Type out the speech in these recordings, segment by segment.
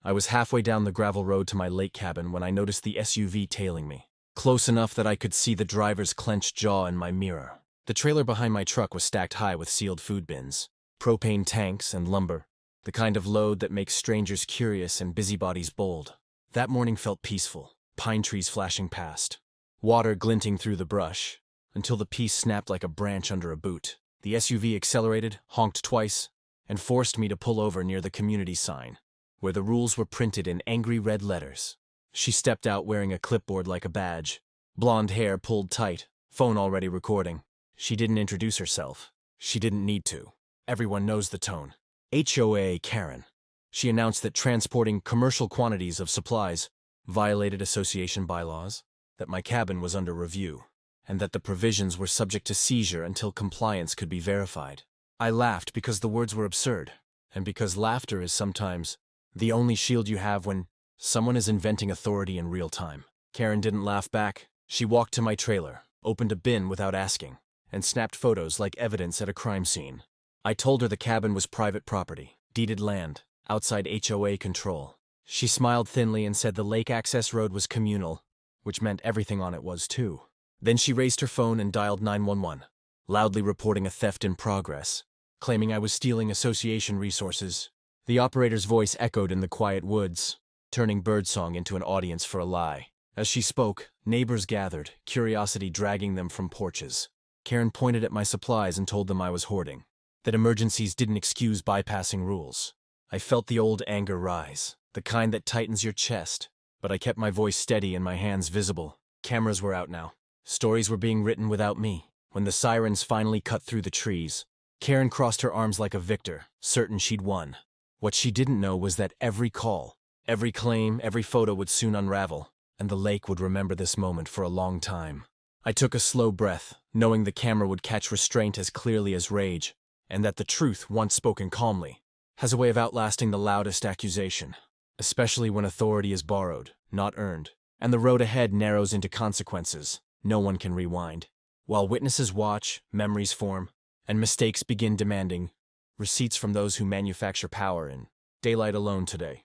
I was halfway down the gravel road to my lake cabin when I noticed the SUV tailing me, close enough that I could see the driver's clenched jaw in my mirror. The trailer behind my truck was stacked high with sealed food bins, propane tanks, and lumber, the kind of load that makes strangers curious and busybodies bold. That morning felt peaceful, pine trees flashing past, water glinting through the brush, until the piece snapped like a branch under a boot. The SUV accelerated, honked twice, and forced me to pull over near the community sign, where the rules were printed in angry red letters. She stepped out wearing a clipboard like a badge, blonde hair pulled tight, phone already recording. She didn't introduce herself. She didn't need to. Everyone knows the tone. HOA Karen. She announced that transporting commercial quantities of supplies violated association bylaws, that my cabin was under review, and that the provisions were subject to seizure until compliance could be verified. I laughed because the words were absurd, and because laughter is sometimes the only shield you have when someone is inventing authority in real time. Karen didn't laugh back. She walked to my trailer, opened a bin without asking, and snapped photos like evidence at a crime scene. I told her the cabin was private property, deeded land, outside HOA control. She smiled thinly and said the lake access road was communal, which meant everything on it was too. Then she raised her phone and dialed 911, loudly reporting a theft in progress, claiming I was stealing association resources. The operator's voice echoed in the quiet woods, turning birdsong into an audience for a lie. As she spoke, neighbors gathered, curiosity dragging them from porches. Karen pointed at my supplies and told them I was hoarding, that emergencies didn't excuse bypassing rules. I felt the old anger rise, the kind that tightens your chest, but I kept my voice steady and my hands visible. Cameras were out now. Stories were being written without me. When the sirens finally cut through the trees, Karen crossed her arms like a victor, certain she'd won. What she didn't know was that every call, every claim, every photo would soon unravel, and the lake would remember this moment for a long time. I took a slow breath, knowing the camera would catch restraint as clearly as rage, and that the truth, once spoken calmly, has a way of outlasting the loudest accusation, especially when authority is borrowed, not earned, and the road ahead narrows into consequences no one can rewind. While witnesses watch, memories form, and mistakes begin demanding receipts from those who manufacture power in daylight alone today.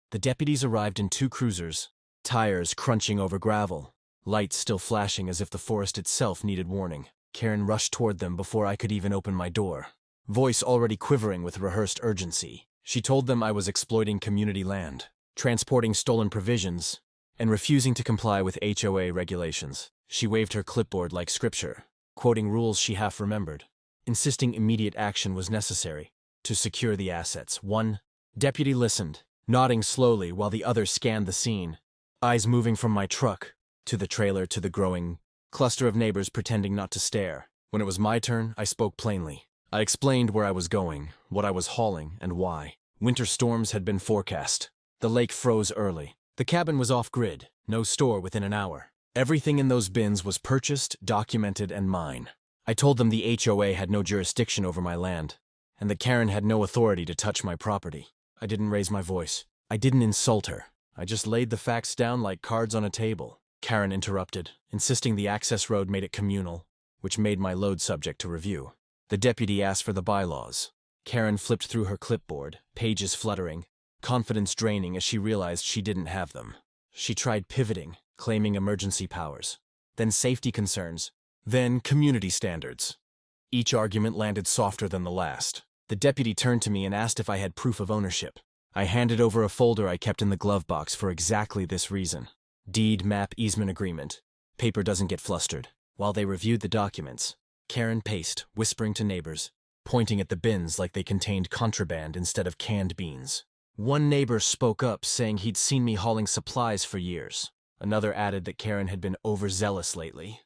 The deputies arrived in 2 cruisers, tires crunching over gravel, lights still flashing as if the forest itself needed warning. Karen rushed toward them before I could even open my door, voice already quivering with rehearsed urgency. She told them I was exploiting community land, transporting stolen provisions, and refusing to comply with HOA regulations. She waved her clipboard like scripture, quoting rules she half remembered, insisting immediate action was necessary to secure the assets. One deputy listened, nodding slowly while the other scanned the scene, eyes moving from my truck to the trailer to the growing cluster of neighbors pretending not to stare. When it was my turn, I spoke plainly. I explained where I was going, what I was hauling, and why. Winter storms had been forecast. The lake froze early. The cabin was off-grid, no store within an hour. Everything in those bins was purchased, documented, and mine. I told them the HOA had no jurisdiction over my land, and that Karen had no authority to touch my property. I didn't raise my voice. I didn't insult her. I just laid the facts down like cards on a table. Karen interrupted, insisting the access road made it communal, which made my load subject to review. The deputy asked for the bylaws. Karen flipped through her clipboard, pages fluttering, confidence draining as she realized she didn't have them. She tried pivoting, claiming emergency powers, then safety concerns, then community standards. Each argument landed softer than the last. The deputy turned to me and asked if I had proof of ownership. I handed over a folder I kept in the glove box for exactly this reason. Deed, map, easement agreement. Paper doesn't get flustered. While they reviewed the documents, Karen paced, whispering to neighbors, pointing at the bins like they contained contraband instead of canned beans. One neighbor spoke up, saying he'd seen me hauling supplies for years. Another added that Karen had been overzealous lately.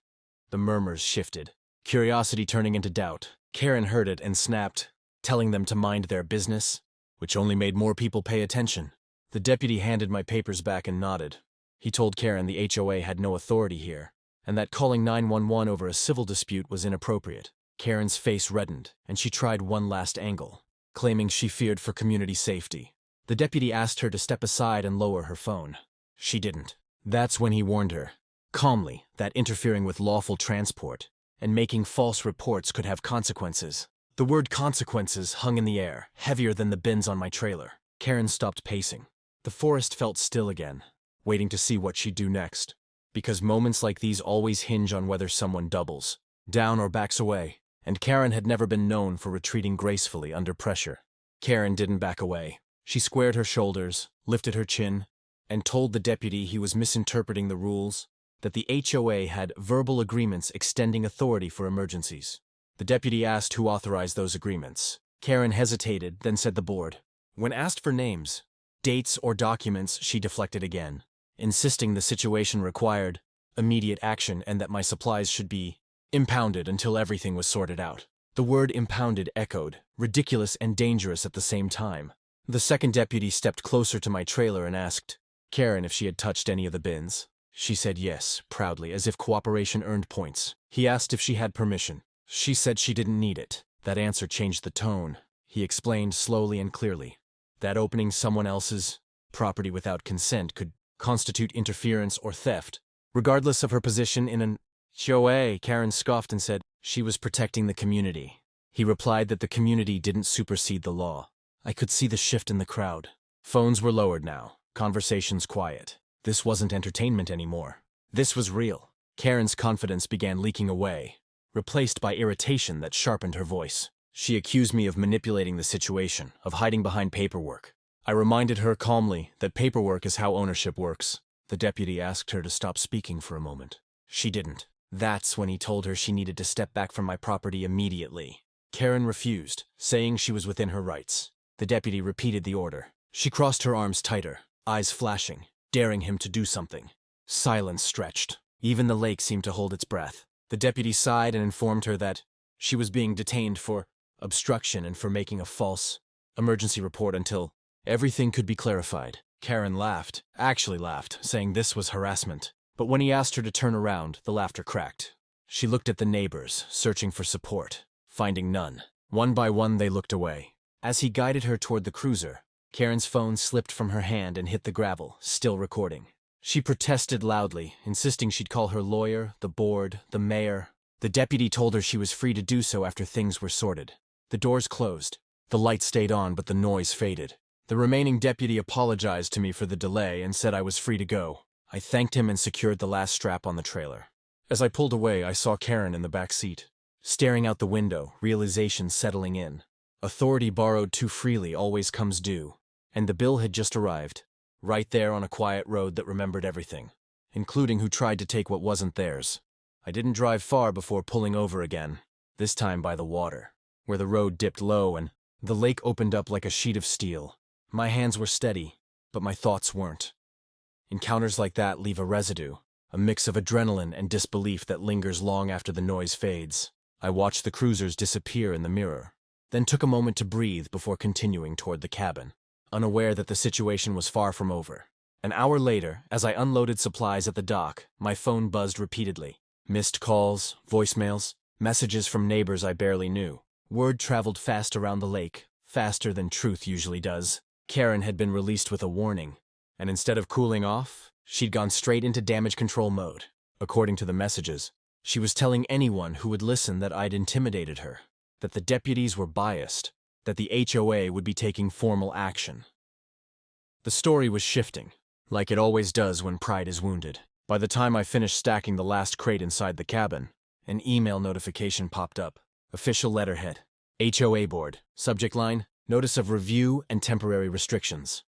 The murmurs shifted, curiosity turning into doubt. Karen heard it and snapped, telling them to mind their business, which only made more people pay attention. The deputy handed my papers back and nodded. He told Karen the HOA had no authority here, and that calling 911 over a civil dispute was inappropriate. Karen's face reddened, and she tried one last angle, claiming she feared for community safety. The deputy asked her to step aside and lower her phone. She didn't. That's when he warned her, calmly, that interfering with lawful transport and making false reports could have consequences. The word consequences hung in the air, heavier than the bins on my trailer. Karen stopped pacing, The forest felt still again, waiting to see what she'd do next. Because moments like these always hinge on whether someone doubles, down or backs away, and Karen had never been known for retreating gracefully under pressure. Karen didn't back away. She squared her shoulders, lifted her chin, and told the deputy he was misinterpreting the rules, that the HOA had verbal agreements extending authority for emergencies. The deputy asked who authorized those agreements. Karen hesitated, then said the board. When asked for names, dates, or documents, she deflected again, insisting the situation required immediate action and that my supplies should be impounded until everything was sorted out. The word impounded echoed, ridiculous and dangerous at the same time. The second deputy stepped closer to my trailer and asked Karen if she had touched any of the bins. She said yes, proudly, as if cooperation earned points. He asked if she had permission. She said she didn't need it. That answer changed the tone. He explained slowly and clearly that opening someone else's property without consent could constitute interference or theft, regardless of her position in an HOA. Karen scoffed and said she was protecting the community. He replied that the community didn't supersede the law. I could see the shift in the crowd. Phones were lowered now, conversations quiet. This wasn't entertainment anymore. This was real. Karen's confidence began leaking away, replaced by irritation that sharpened her voice. She accused me of manipulating the situation, of hiding behind paperwork. I reminded her calmly that paperwork is how ownership works. The deputy asked her to stop speaking for a moment. She didn't. That's when he told her she needed to step back from my property immediately. Karen refused, saying she was within her rights. The deputy repeated the order. She crossed her arms tighter, eyes flashing, daring him to do something. Silence stretched. Even the lake seemed to hold its breath. The deputy sighed and informed her that she was being detained for obstruction and for making a false emergency report until everything could be clarified. Karen laughed, actually laughed, saying this was harassment. But when he asked her to turn around, the laughter cracked. She looked at the neighbors, searching for support, finding none. One by one they looked away. As he guided her toward the cruiser, Karen's phone slipped from her hand and hit the gravel, still recording. She protested loudly, insisting she'd call her lawyer, the board, the mayor. The deputy told her she was free to do so after things were sorted. The doors closed. The light stayed on, but the noise faded. The remaining deputy apologized to me for the delay and said I was free to go. I thanked him and secured the last strap on the trailer. As I pulled away, I saw Karen in the back seat. Staring out the window, realization settling in. Authority borrowed too freely always comes due. And the bill had just arrived. Right there on a quiet road that remembered everything, including who tried to take what wasn't theirs. I didn't drive far before pulling over again, this time by the water, where the road dipped low and the lake opened up like a sheet of steel. My hands were steady, but my thoughts weren't. Encounters like that leave a residue, a mix of adrenaline and disbelief that lingers long after the noise fades. I watched the cruisers disappear in the mirror, then took a moment to breathe before continuing toward the cabin, unaware that the situation was far from over. An hour later, as I unloaded supplies at the dock, my phone buzzed repeatedly. Missed calls, voicemails, messages from neighbors I barely knew. Word traveled fast around the lake, faster than truth usually does. Karen had been released with a warning, and instead of cooling off, she'd gone straight into damage control mode. According to the messages, she was telling anyone who would listen that I'd intimidated her, that the deputies were biased, that the HOA would be taking formal action. The story was shifting, like it always does when pride is wounded. By the time I finished stacking the last crate inside the cabin, an email notification popped up. Official letterhead. HOA Board. Subject line, Notice of Review and Temporary Restrictions.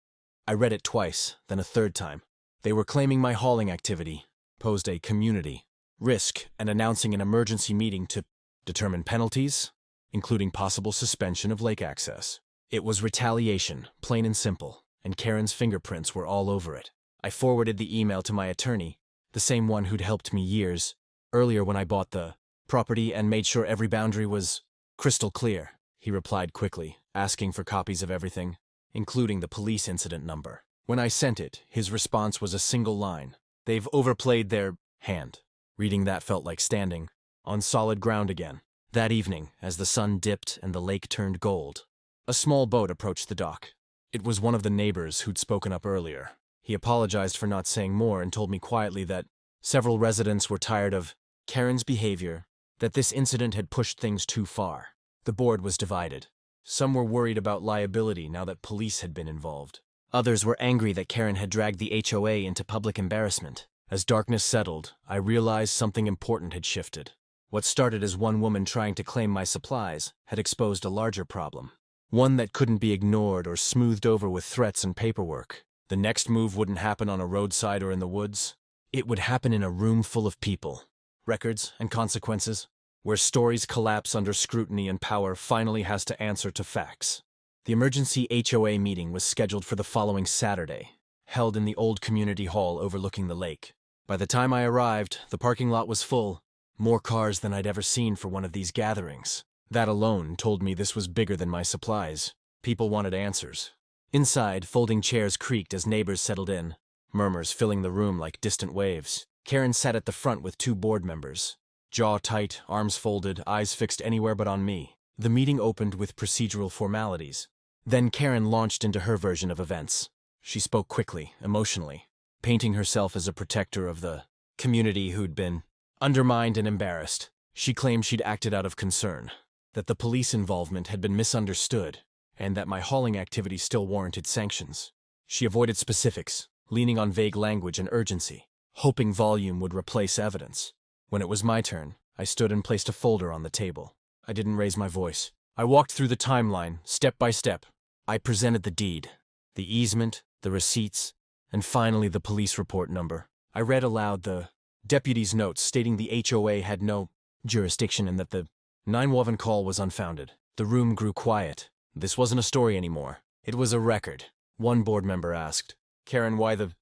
I read it twice, then a third time. They were claiming my hauling activity posed a community risk and announcing an emergency meeting to determine penalties, including possible suspension of lake access. It was retaliation, plain and simple, and Karen's fingerprints were all over it. I forwarded the email to my attorney, the same one who'd helped me years earlier when I bought the property and made sure every boundary was crystal clear. He replied quickly, asking for copies of everything, including the police incident number. When I sent it, his response was a single line. They've overplayed their hand. Reading that felt like standing on solid ground again. That evening, as the sun dipped and the lake turned gold, a small boat approached the dock. It was one of the neighbors who'd spoken up earlier. He apologized for not saying more and told me quietly that several residents were tired of Karen's behavior, that this incident had pushed things too far. The board was divided. Some were worried about liability now that police had been involved. Others were angry that Karen had dragged the HOA into public embarrassment. As darkness settled, I realized something important had shifted. What started as one woman trying to claim my supplies had exposed a larger problem. One that couldn't be ignored or smoothed over with threats and paperwork. The next move wouldn't happen on a roadside or in the woods. It would happen in a room full of people. Records and consequences, where stories collapse under scrutiny and power finally has to answer to facts. The emergency HOA meeting was scheduled for the following Saturday, held in the old community hall overlooking the lake. By the time I arrived, the parking lot was full, more cars than I'd ever seen for one of these gatherings. That alone told me this was bigger than my supplies. People wanted answers. Inside, folding chairs creaked as neighbors settled in, murmurs filling the room like distant waves. Karen sat at the front with two board members. Jaw tight, arms folded, eyes fixed anywhere but on me. The meeting opened with procedural formalities. Then Karen launched into her version of events. She spoke quickly, emotionally, painting herself as a protector of the community who'd been undermined and embarrassed. She claimed she'd acted out of concern, that the police involvement had been misunderstood, and that my hauling activity still warranted sanctions. She avoided specifics, leaning on vague language and urgency, hoping volume would replace evidence. When it was my turn, I stood and placed a folder on the table. I didn't raise my voice. I walked through the timeline, step by step. I presented the deed, the easement, the receipts, and finally the police report number. I read aloud the deputy's notes stating the HOA had no jurisdiction and that the 911 call was unfounded. The room grew quiet. This wasn't a story anymore. It was a record. One board member asked Karen why the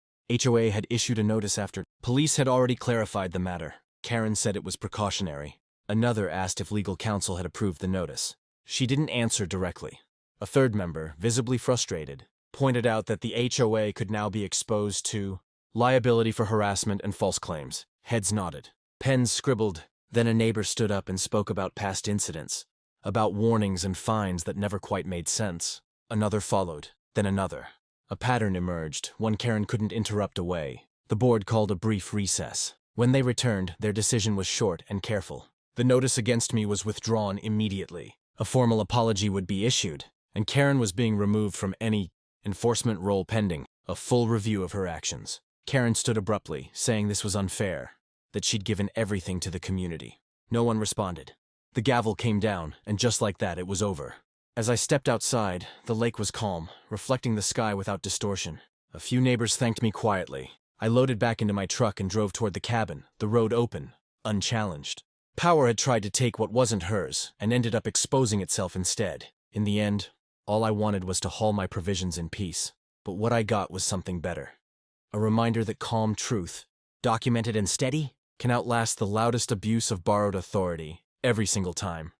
HOA had issued a notice after police had already clarified the matter. Karen said it was precautionary. Another asked if legal counsel had approved the notice. She didn't answer directly. A third member, visibly frustrated, pointed out that the HOA could now be exposed to liability for harassment and false claims. Heads nodded. Pens scribbled. Then a neighbor stood up and spoke about past incidents, about warnings and fines that never quite made sense. Another followed, then another. A pattern emerged, one Karen couldn't interrupt away. The board called a brief recess. When they returned, their decision was short and careful. The notice against me was withdrawn immediately. A formal apology would be issued, and Karen was being removed from any enforcement role pending a full review of her actions. Karen stood abruptly, saying this was unfair, that she'd given everything to the community. No one responded. The gavel came down, and just like that, it was over. As I stepped outside, the lake was calm, reflecting the sky without distortion. A few neighbors thanked me quietly. I loaded back into my truck and drove toward the cabin, the road open, unchallenged. Power had tried to take what wasn't hers, and ended up exposing itself instead. In the end, all I wanted was to haul my provisions in peace. But what I got was something better. A reminder that calm truth, documented and steady, can outlast the loudest abuse of borrowed authority every single time.